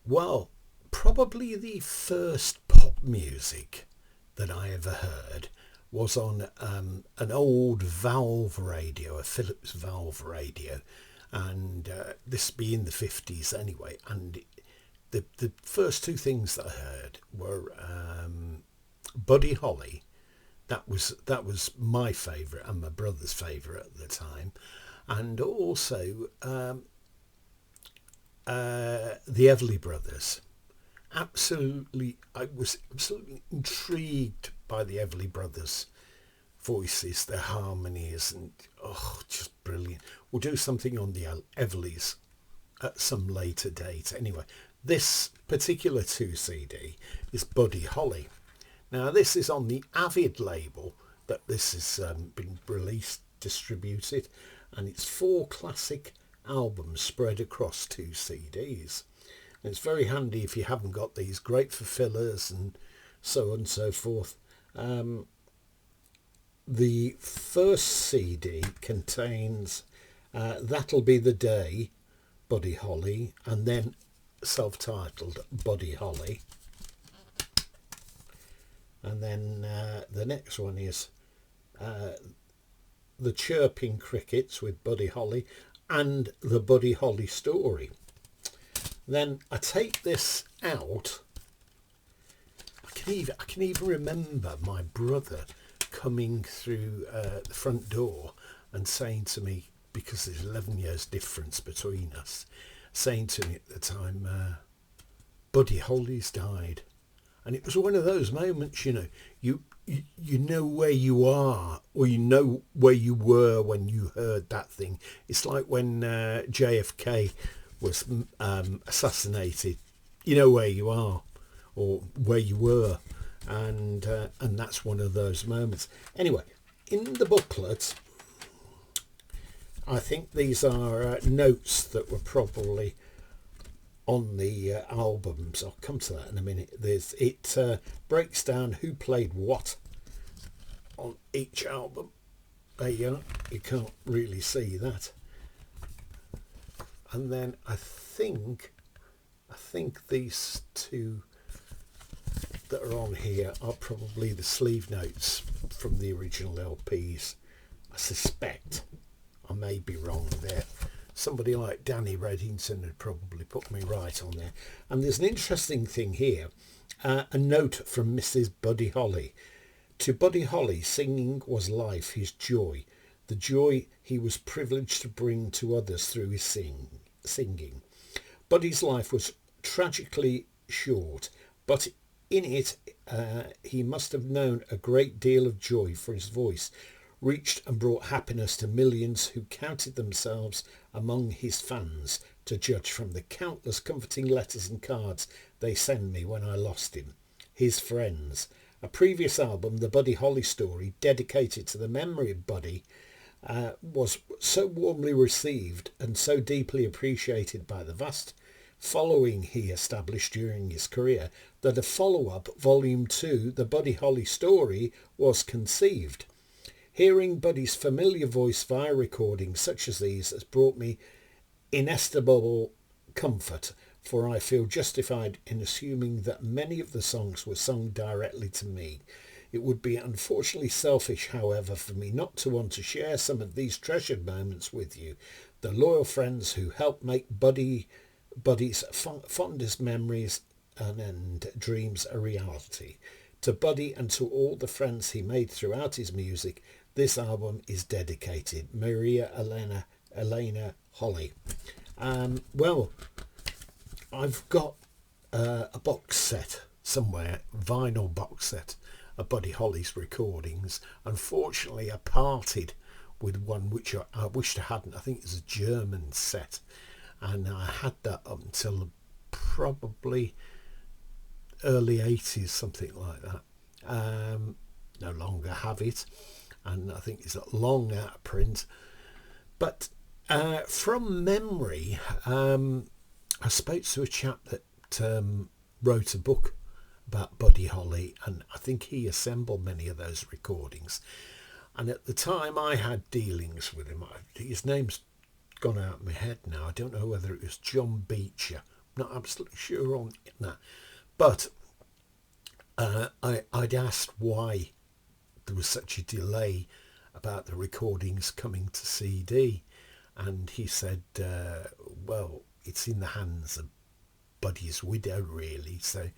Well, probably the first pop music that I ever heard was on an old valve radio, a Philips valve radio, and this being the 50s anyway. And the first two things that I heard were Buddy Holly. That was my favourite and my brother's favourite at the time, and also the Everly Brothers. I was absolutely intrigued by the Everly Brothers' voices, their harmonies, and just brilliant. We'll do something on the Everlys at some later date. Anyway, this particular 2 CD is Buddy Holly. Now, this is on the AVID label that this has been released, distributed, and it's 4 classic albums spread across 2 CDs. And it's very handy if you haven't got these, great for fillers and so on and so forth. The first CD contains That'll Be the Day, Buddy Holly, and then self-titled Buddy Holly. And then the next one is The Chirping Crickets with Buddy Holly and The Buddy Holly Story. Then I take this out. I can even remember my brother coming through the front door and saying to me, because there's 11 years difference between us, saying to me at the time, Buddy Holly's died. And it was one of those moments, you know where you are, or you know where you were when you heard that thing. It's like when JFK was assassinated. You know where you are, or where you were, and that's one of those moments. Anyway, in the booklet, I think these are notes that were probably on the albums. I'll come to that in a minute. It breaks down who played what on each album. There you are. You can't really see that. And then I think these 2 that are on here are probably the sleeve notes from the original LPs. I suspect. I may be wrong there. Somebody like Danny Reddington had probably put me right on there. And there's an interesting thing here. A note from Mrs. Buddy Holly. To Buddy Holly, singing was life, his joy. The joy he was privileged to bring to others through his singing. Buddy's life was tragically short, but in it he must have known a great deal of joy, for his voice reached and brought happiness to millions who counted themselves among his fans, to judge from the countless comforting letters and cards they send me when I lost him. His friends. A previous album, The Buddy Holly Story, dedicated to the memory of Buddy, was so warmly received and so deeply appreciated by the vast following he established during his career that a follow-up, Volume 2, The Buddy Holly Story, was conceived. Hearing Buddy's familiar voice via recordings such as these has brought me inestimable comfort, for I feel justified in assuming that many of the songs were sung directly to me. It would be unfortunately selfish, however, for me not to want to share some of these treasured moments with you, the loyal friends who helped make Buddy's fondest memories and dreams a reality. To Buddy and to all the friends he made throughout his music, this album is dedicated. Maria Elena Holly. Well, I've got a box set somewhere, vinyl box set of Buddy Holly's recordings. Unfortunately, I parted with one which I wished I hadn't. I think it's a German set, and I had that up until probably early 80s, something like that. No longer have it, and I think it's long out of print. But from memory, I spoke to a chap that wrote a book about Buddy Holly, and I think he assembled many of those recordings. And at the time I had dealings with him, his name's gone out of my head now. I don't know whether it was John Beecher not absolutely sure on that. But I'd asked why there was such a delay about the recordings coming to CD, and he said, well, it's in the hands of Buddy's widow, really. So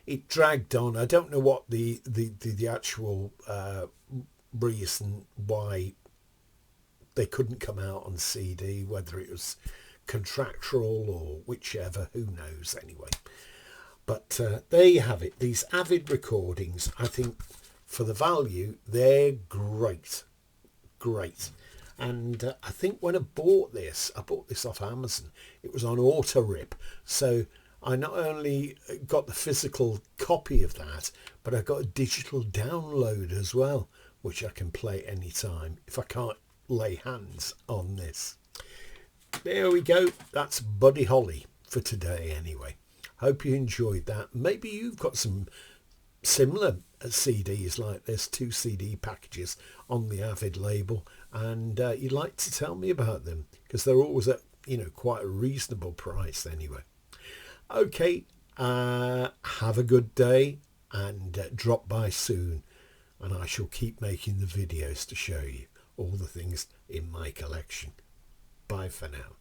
it dragged on. I don't know what the actual reason why they couldn't come out on CD, whether it was contractual or whichever, who knows anyway. But there you have it. These AVID recordings, I think for the value, they're great. And I think when I bought this off Amazon. It was on auto rip, so I not only got the physical copy of that, but I got a digital download as well, which I can play anytime if I can't lay hands on this. There we go. That's Buddy Holly for today anyway. Hope you enjoyed that. Maybe you've got some similar CDs like this, 2 CD packages on the AVID label, and you'd like to tell me about them, because they're always at, you know, quite a reasonable price anyway. Okay, have a good day, and drop by soon, and I shall keep making the videos to show you all the things in my collection. Bye for now.